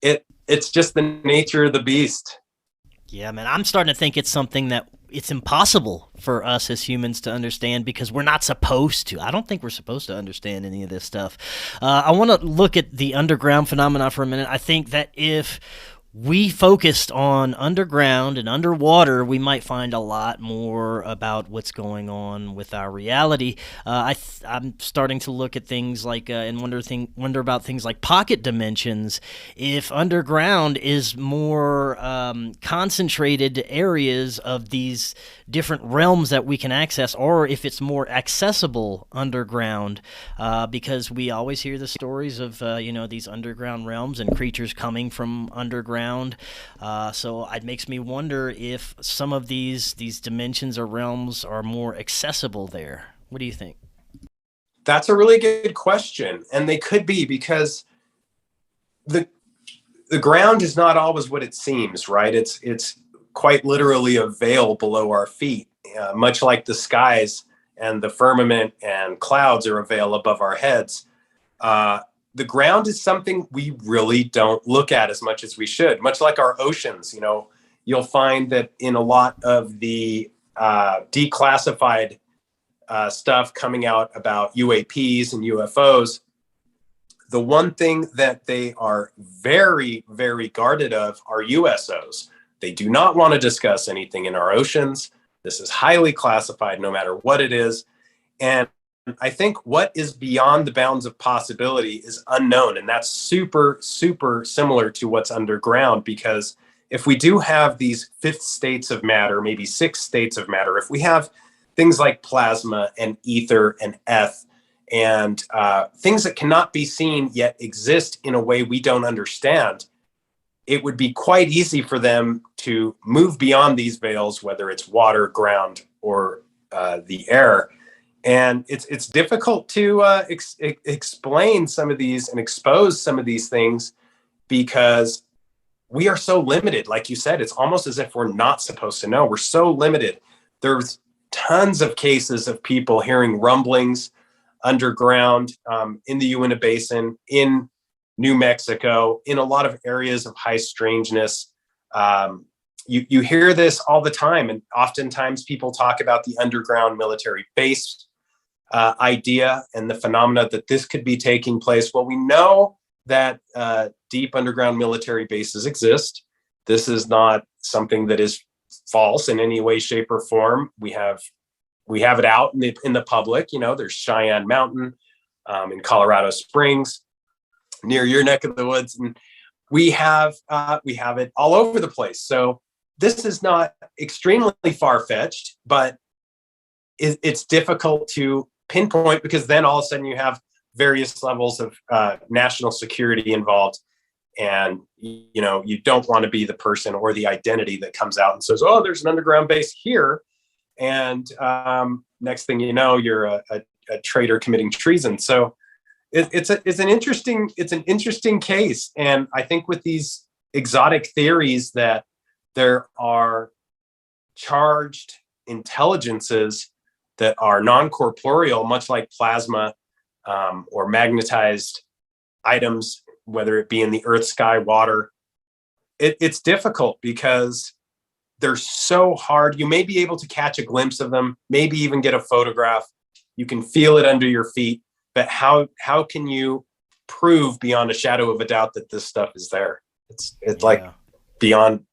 it's just the nature of the beast. Yeah, man, I'm starting to think it's something that it's impossible for us as humans to understand, because we're not supposed to. I don't think we're supposed to understand any of this stuff. I want to look at the underground phenomena for a minute. I think that if we focused on underground and underwater, we might find a lot more about what's going on with our reality. I'm starting to look at things like and wonder about things like pocket dimensions. If underground is more concentrated areas of these different realms that we can access, or if it's more accessible underground, because we always hear the stories of these underground realms and creatures coming from underground. So it makes me wonder if some of these dimensions or realms are more accessible there. What do you think? That's a really good question, and they could be, because the ground is not always what it seems, right? It's quite literally a veil below our feet, much like the skies and the firmament and clouds are a veil above our heads. The ground is something we really don't look at as much as we should, much like our oceans. You'll find that in a lot of the declassified stuff coming out about UAPs and UFOs, the one thing that they are very, very guarded of are USOs. They do not want to discuss anything in our oceans. This is highly classified, no matter what it is. And I think what is beyond the bounds of possibility is unknown. And that's super, super similar to what's underground, because if we do have these fifth states of matter, maybe six states of matter, if we have things like plasma and ether and eth and things that cannot be seen yet exist in a way we don't understand, it would be quite easy for them to move beyond these veils, whether it's water, ground, or the air. And it's difficult to explain some of these and expose some of these things, because we are so limited. Like you said, it's almost as if we're not supposed to know. We're so limited. There's tons of cases of people hearing rumblings underground in the Uintah Basin, in New Mexico, in a lot of areas of high strangeness. You hear this all the time, and oftentimes people talk about the underground military base idea and the phenomena that this could be taking place. Well, we know that deep underground military bases exist. This is not something that is false in any way, shape, or form. We have it out in the public. There's Cheyenne Mountain in Colorado Springs, near your neck of the woods, and we have it all over the place. So this is not extremely far-fetched, but it's difficult to pinpoint, because then all of a sudden you have various levels of national security involved, and you don't want to be the person or the identity that comes out and says, oh, there's an underground base here, and next thing you know, you're a traitor committing treason. So it's an interesting case. And I think with these exotic theories that there are charged intelligences that are non-corporeal, much like plasma or magnetized items, whether it be in the earth, sky, water, it's difficult because they're so hard. You may be able to catch a glimpse of them, maybe even get a photograph. You can feel it under your feet, but how can you prove beyond a shadow of a doubt that this stuff is there? It's like beyond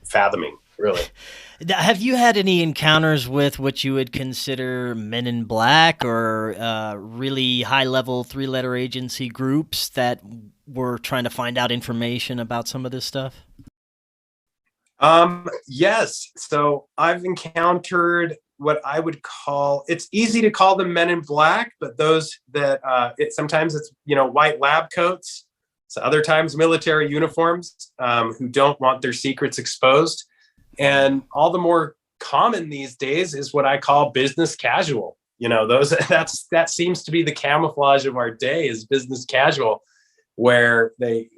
fathoming, really. Have you had any encounters with what you would consider men in black or really high-level three-letter agency groups that were trying to find out information about some of this stuff? Yes. So I've encountered what I would call, it's easy to call them men in black, but those that sometimes it's white lab coats, so other times military uniforms, who don't want their secrets exposed. And all the more common these days is what I call business casual. That seems to be the camouflage of our day, is business casual, where they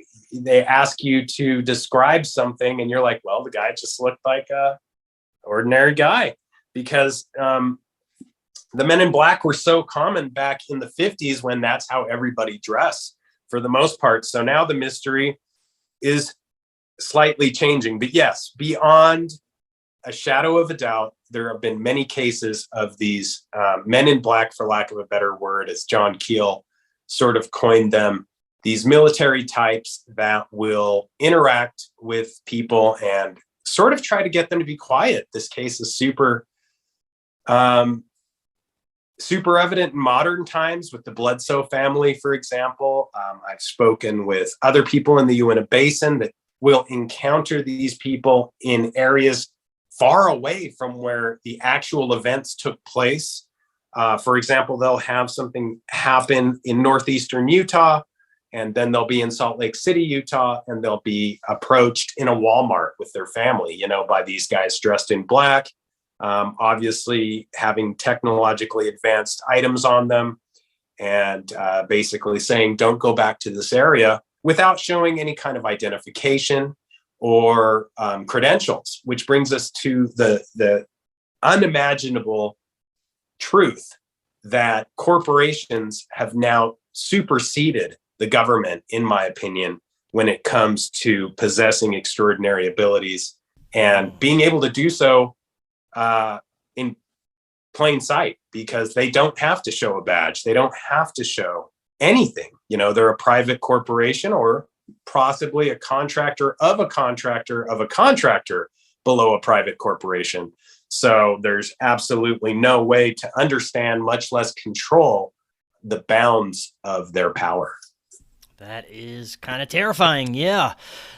ask you to describe something and you're like, well, the guy just looked like a ordinary guy, because the men in black were so common back in the 50s, when that's how everybody dressed for the most part. So now the mystery is slightly changing. But yes, beyond a shadow of a doubt, there have been many cases of these men in black, for lack of a better word, as John Keel sort of coined them, these military types that will interact with people and sort of try to get them to be quiet. This case is super evident in modern times with the Bledsoe family, for example. I've spoken with other people in the Uintah Basin that will encounter these people in areas far away from where the actual events took place. For example, they'll have something happen in northeastern Utah, and then they'll be in Salt Lake City, Utah, and they'll be approached in a Walmart with their family, by these guys dressed in black, obviously having technologically advanced items on them, and basically saying, don't go back to this area, without showing any kind of identification or credentials, which brings us to the unimaginable truth that corporations have now superseded the government, in my opinion, when it comes to possessing extraordinary abilities and being able to do so in plain sight, because they don't have to show a badge. They don't have to show anything. They're a private corporation, or possibly a contractor of a contractor of a contractor below a private corporation. So there's absolutely no way to understand, much less control, the bounds of their power. That is kind of terrifying, yeah.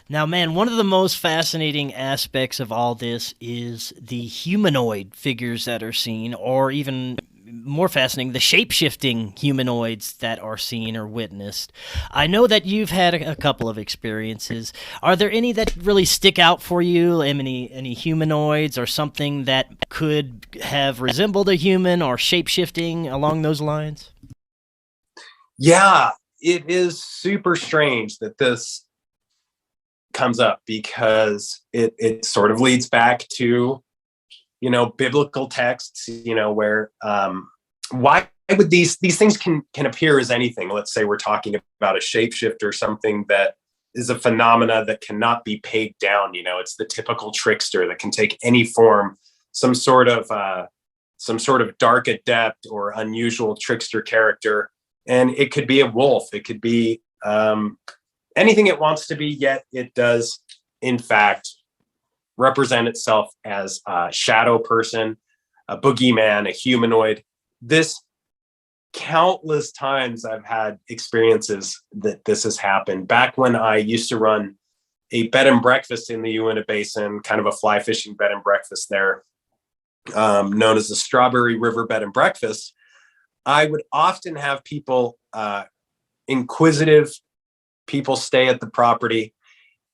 Now, man, one of the most fascinating aspects of all this is the humanoid figures that are seen, or even more fascinating, the shape-shifting humanoids that are seen or witnessed. I know that you've had a couple of experiences. Are there any that really stick out for you? Any humanoids or something that could have resembled a human or shape-shifting along those lines? Yeah, it is super strange that this comes up, because it sort of leads back to biblical texts, where why would these things can appear as anything. Let's say we're talking about a shapeshifter, something that is a phenomena that cannot be pegged down. It's the typical trickster that can take any form, some sort of dark adept or unusual trickster character. And it could be a wolf. It could be anything it wants to be, yet it does, in fact, represent itself as a shadow person, a boogeyman, a humanoid. This countless times I've had experiences that this has happened. Back when I used to run a bed and breakfast in the Uintah Basin, kind of a fly fishing bed and breakfast there, known as the Strawberry River Bed and Breakfast, I would often have people, inquisitive people, stay at the property.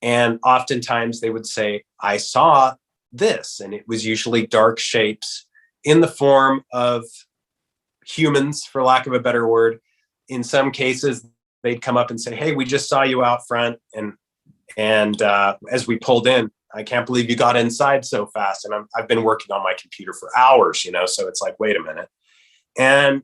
And oftentimes they would say, I saw this. And it was usually dark shapes in the form of humans, for lack of a better word. In some cases, they'd come up and say, hey, we just saw you out front. And as we pulled in, I can't believe you got inside so fast. And I've been working on my computer for hours, so it's like, wait a minute. And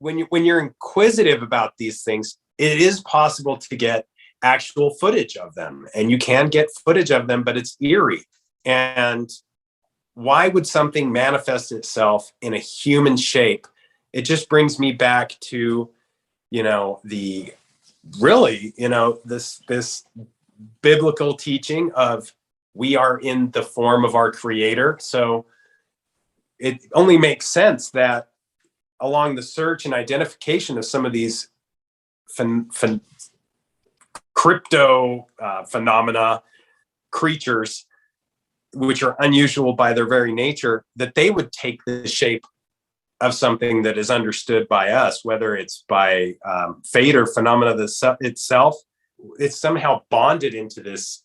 when you're inquisitive about these things, it is possible to get actual footage of them, and you can get footage of them, but it's eerie. And why would something manifest itself in a human shape? It just brings me back to, this biblical teaching of we are in the form of our Creator. So it only makes sense that along the search and identification of some of these crypto phenomena, creatures, which are unusual by their very nature, that they would take the shape of something that is understood by us, whether it's by fate or phenomena itself. It's somehow bonded into this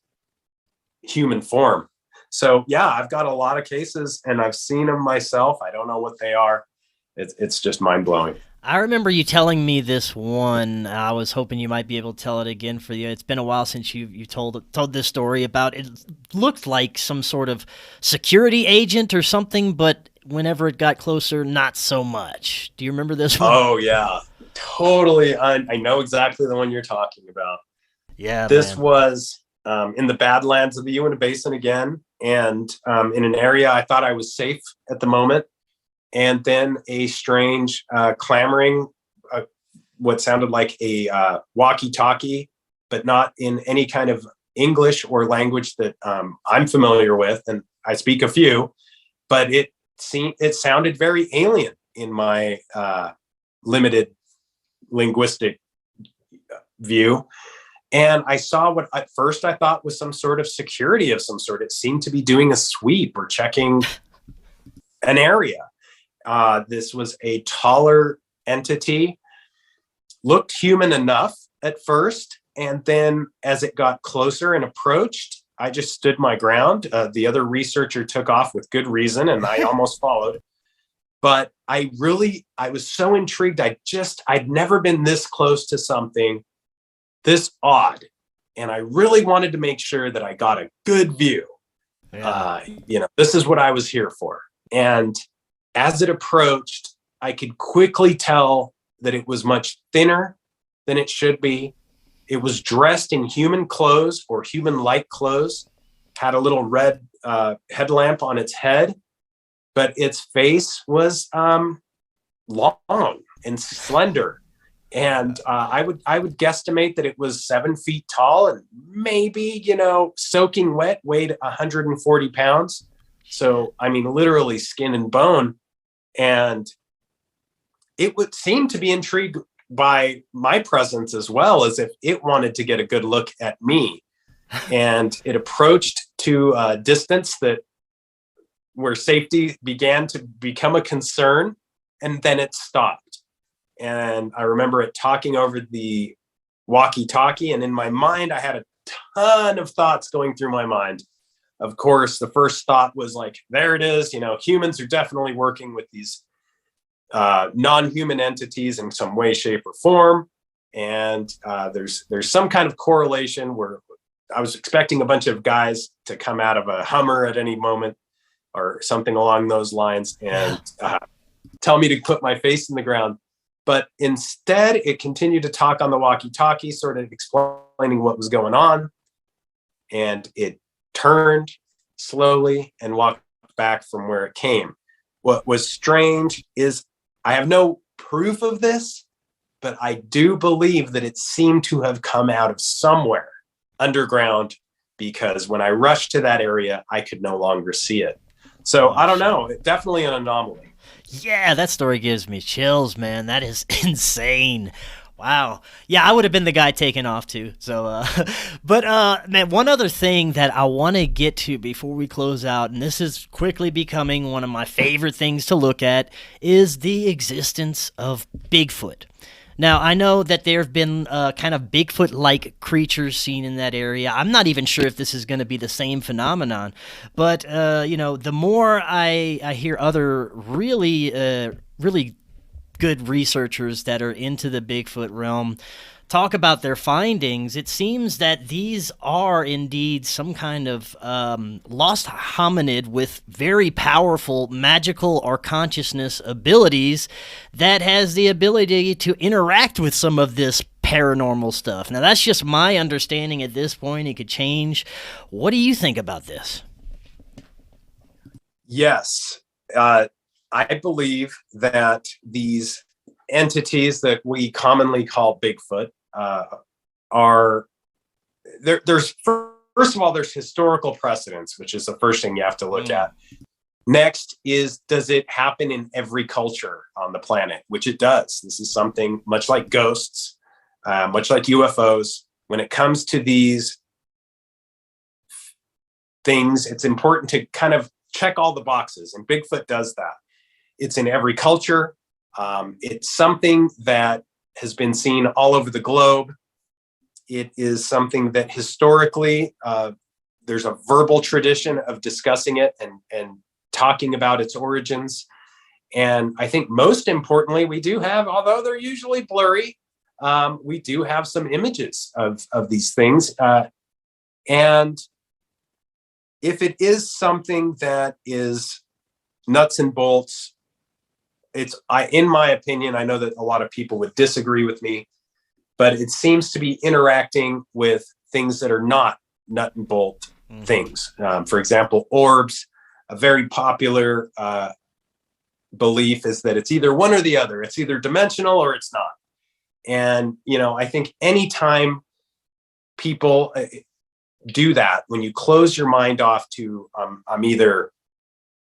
human form. So yeah, I've got a lot of cases, and I've seen them myself. I don't know what they are. It's just mind-blowing. I remember you telling me this one. I was hoping you might be able to tell it again for you. It's been a while since you told this story about it. Looked like some sort of security agent or something, but whenever it got closer, not so much. Do you remember this one? Oh yeah, totally. I know exactly the one you're talking about. Yeah, this man. was in the Badlands of the Uintah Basin again, and in an area I thought I was safe at the moment. And then a strange clamoring what sounded like a walkie-talkie, but not in any kind of English or language that I'm familiar with, and I speak a few, but it sounded very alien in my limited linguistic view. And I saw what at first I thought was some sort of security of some sort. It seemed to be doing a sweep or checking an area. This was a taller entity, looked human enough at first. And then as it got closer and approached, I just stood my ground. The other researcher took off with good reason, and I almost followed. But I was so intrigued. I'd never been this close to something this odd. And I really wanted to make sure that I got a good view. Yeah. This is what I was here for. And as it approached, I could quickly tell that it was much thinner than it should be. It was dressed in human clothes or human-like clothes, had a little red headlamp on its head, but its face was long and slender. And I would guesstimate that it was 7 feet tall and maybe, soaking wet, weighed 140 pounds. So, I mean, literally skin and bone. And it would seem to be intrigued by my presence as well, as if it wanted to get a good look at me. And it approached to a distance where safety began to become a concern, and then it stopped. And I remember it talking over the walkie-talkie, and in my mind, I had a ton of thoughts going through my mind. Of course, the first thought was like, there it is. Humans are definitely working with these non-human entities in some way, shape, or form. And there's some kind of correlation where I was expecting a bunch of guys to come out of a Hummer at any moment or something along those lines and tell me to put my face in the ground. But instead, it continued to talk on the walkie-talkie, sort of explaining what was going on. And it turned slowly and walked back from where it came. What was strange is I have no proof of this, but I do believe that it seemed to have come out of somewhere underground, because when I rushed to that area, I could no longer see it. So I don't know. It's definitely an anomaly. Yeah, that story gives me chills, man. That is insane. Wow. Yeah, I would have been the guy taking off too. So, but man, one other thing that I want to get to before we close out, and this is quickly becoming one of my favorite things to look at, is the existence of Bigfoot. Now, I know that there have been kind of Bigfoot-like creatures seen in that area. I'm not even sure if this is going to be the same phenomenon. But, the more I hear other really good researchers that are into the Bigfoot realm talk about their findings, it seems that these are indeed some kind of lost hominid with very powerful magical or consciousness abilities that has the ability to interact with some of this paranormal stuff. Now, that's just my understanding at this point. It could change. What do you think about this? Yes. I believe that these entities that we commonly call Bigfoot are there's first of all, there's historical precedence, which is the first thing you have to look at. Next is, does it happen in every culture on the planet? Which it does. This is something much like ghosts, much like UFOs. When it comes to these things, it's important to kind of check all the boxes, and Bigfoot does that. It's in every culture. It's something that has been seen all over the globe. It is something that historically, there's a verbal tradition of discussing it and talking about its origins. And I think most importantly, we do have, although they're usually blurry, we do have some images of these things. And if it is something that is nuts and bolts, in my opinion, I know that a lot of people would disagree with me, but it seems to be interacting with things that are not nut and bolt things. For example, orbs. A very popular belief is that it's either one or the other. It's either dimensional or it's not. And, I think anytime people do that, when you close your mind off to, I'm either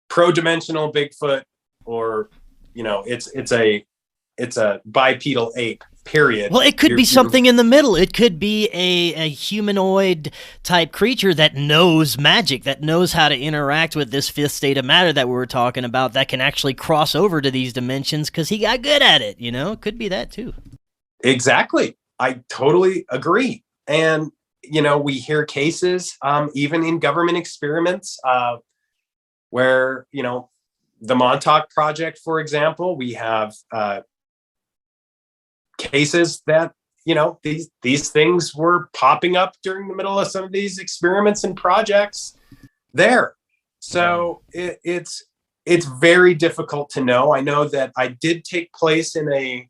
pro-dimensional Bigfoot or, it's a bipedal ape, period. Well, it could be something in the middle. It could be a humanoid type creature that knows magic, that knows how to interact with this fifth state of matter that we were talking about, that can actually cross over to these dimensions because he got good at it. It could be that too. Exactly. I totally agree. And, we hear cases, even in government experiments, where, the Montauk Project, for example, we have cases that, these things were popping up during the middle of some of these experiments and projects there. So it's very difficult to know. I know that I did take place in a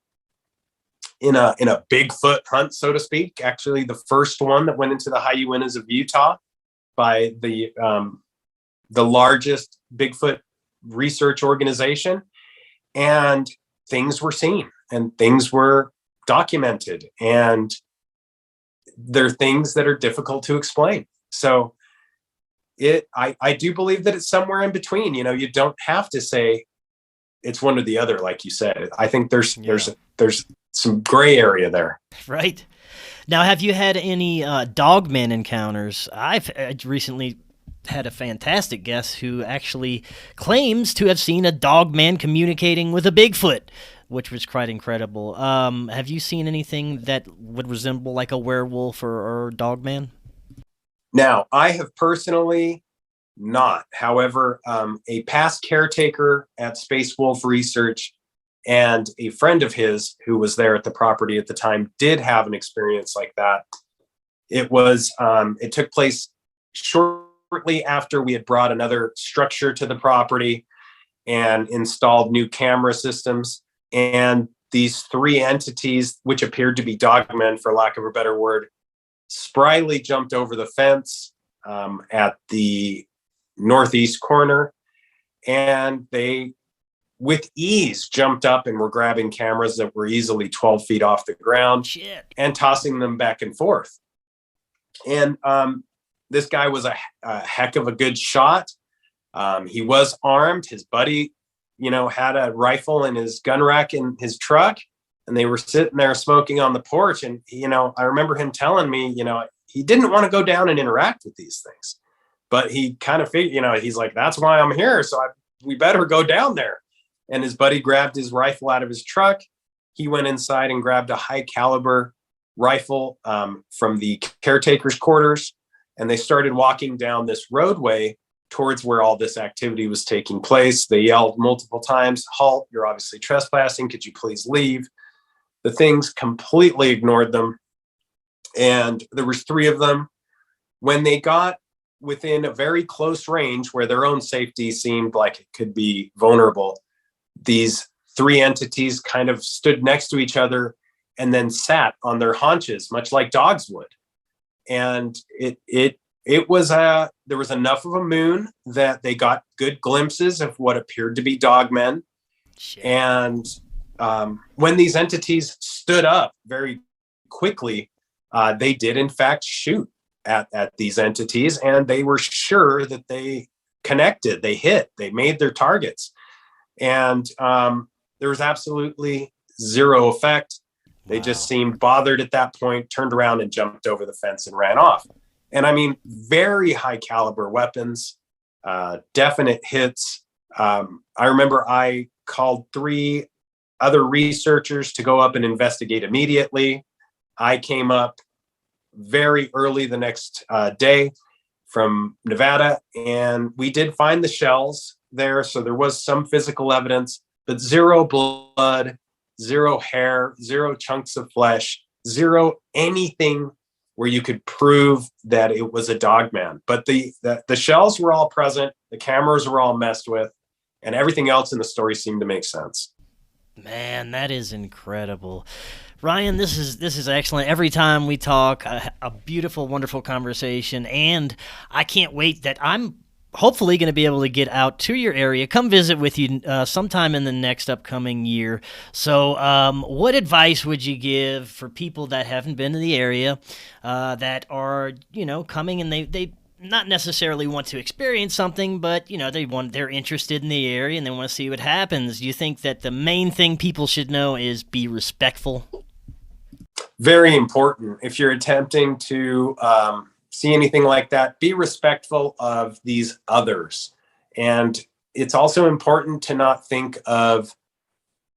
Bigfoot hunt, so to speak. Actually, the first one that went into the high Uintahs of Utah by the largest Bigfoot research organization, and things were seen and things were documented, and they're things that are difficult to explain. So I do believe that it's somewhere in between. You don't have to say it's one or the other, like you said. I think there's some gray area there. Right. Now, have you had any dogman encounters? I've recently had a fantastic guest who actually claims to have seen a dogman communicating with a Bigfoot, which was quite incredible. Have you seen anything that would resemble like a werewolf or dogman? Now, I have personally not. However, a past caretaker at Space Wolf Research and a friend of his who was there at the property at the time did have an experience like that. It took place shortly after we had brought another structure to the property and installed new camera systems. And these three entities, which appeared to be dogmen, for lack of a better word, spryly jumped over the fence at the northeast corner, and they with ease jumped up and were grabbing cameras that were easily 12 feet off the ground and tossing them back and forth. And this guy was a heck of a good shot. He was armed. His buddy, had a rifle in his gun rack in his truck, and they were sitting there smoking on the porch. And, I remember him telling me, he didn't want to go down and interact with these things, but he kind of figured, he's like, that's why I'm here. So we better go down there. And his buddy grabbed his rifle out of his truck. He went inside and grabbed a high caliber rifle from the caretaker's quarters. And they started walking down this roadway towards where all this activity was taking place. They yelled multiple times, "Halt, you're obviously trespassing. Could you please leave?" The things completely ignored them. And there was three of them. When they got within a very close range where their own safety seemed like it could be vulnerable, these three entities kind of stood next to each other and then sat on their haunches, much like dogs would. And it was there was enough of a moon that they got good glimpses of what appeared to be dogmen. Shit. And when these entities stood up very quickly, they did in fact shoot at these entities, and they were sure that they connected, they hit, they made their targets. And there was absolutely zero effect. They just seemed bothered at that point, turned around and jumped over the fence and ran off. And I mean, very high caliber weapons, definite hits. I remember I called three other researchers to go up and investigate immediately. I came up very early the next day from Nevada, and we did find the shells there. So there was some physical evidence, but zero blood, zero hair, zero chunks of flesh, zero anything where you could prove that it was a dogman. But the shells were all present, the cameras were all messed with, and everything else in the story seemed to make sense. Man, that is incredible. Ryan, this is excellent. Every time we talk, a beautiful, wonderful conversation, and I can't wait that I'm hopefully going to be able to get out to your area, come visit with you sometime in the next upcoming year. So what advice would you give for people that haven't been to the area, that are, coming and they not necessarily want to experience something, but, they're interested in the area and they want to see what happens? Do you think that the main thing people should know is be respectful? Very important. If you're attempting to see anything like that, be respectful of these others. And it's also important to not think of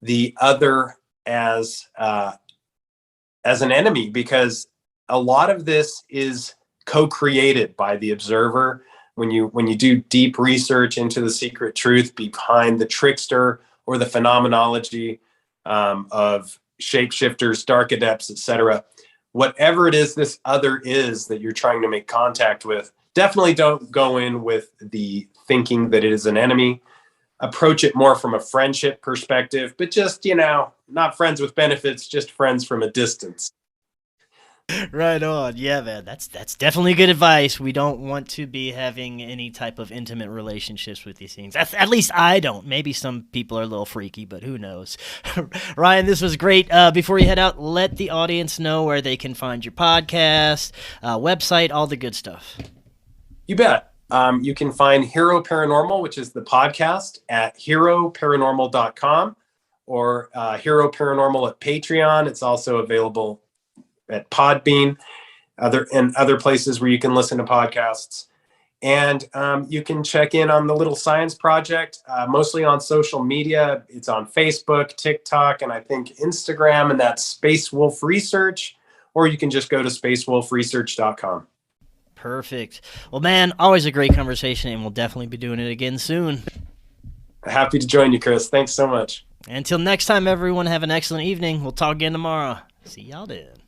the other as an enemy, because a lot of this is co-created by the observer. When you do deep research into the secret truth behind the trickster or the phenomenology of shapeshifters, dark adepts, etc., whatever it is this other is that you're trying to make contact with, definitely don't go in with the thinking that it is an enemy. Approach it more from a friendship perspective, but just, not friends with benefits, just friends from a distance. Right on. Yeah, man. That's definitely good advice. We don't want to be having any type of intimate relationships with these things. At least I don't. Maybe some people are a little freaky, but who knows? Ryan, this was great. Before you head out, let the audience know where they can find your podcast, website, all the good stuff. You bet. You can find Hero Paranormal, which is the podcast, at heroparanormal.com, or Hero Paranormal at Patreon. It's also available at Podbean, other places where you can listen to podcasts. And you can check in on the Little Science Project, mostly on social media. It's on Facebook, TikTok, and I think Instagram, and that's Space Wolf Research, or you can just go to spacewolfresearch.com. Perfect. Well, man, always a great conversation, and we'll definitely be doing it again soon. Happy to join you, Chris. Thanks so much. Until next time, everyone, have an excellent evening. We'll talk again tomorrow. See y'all then.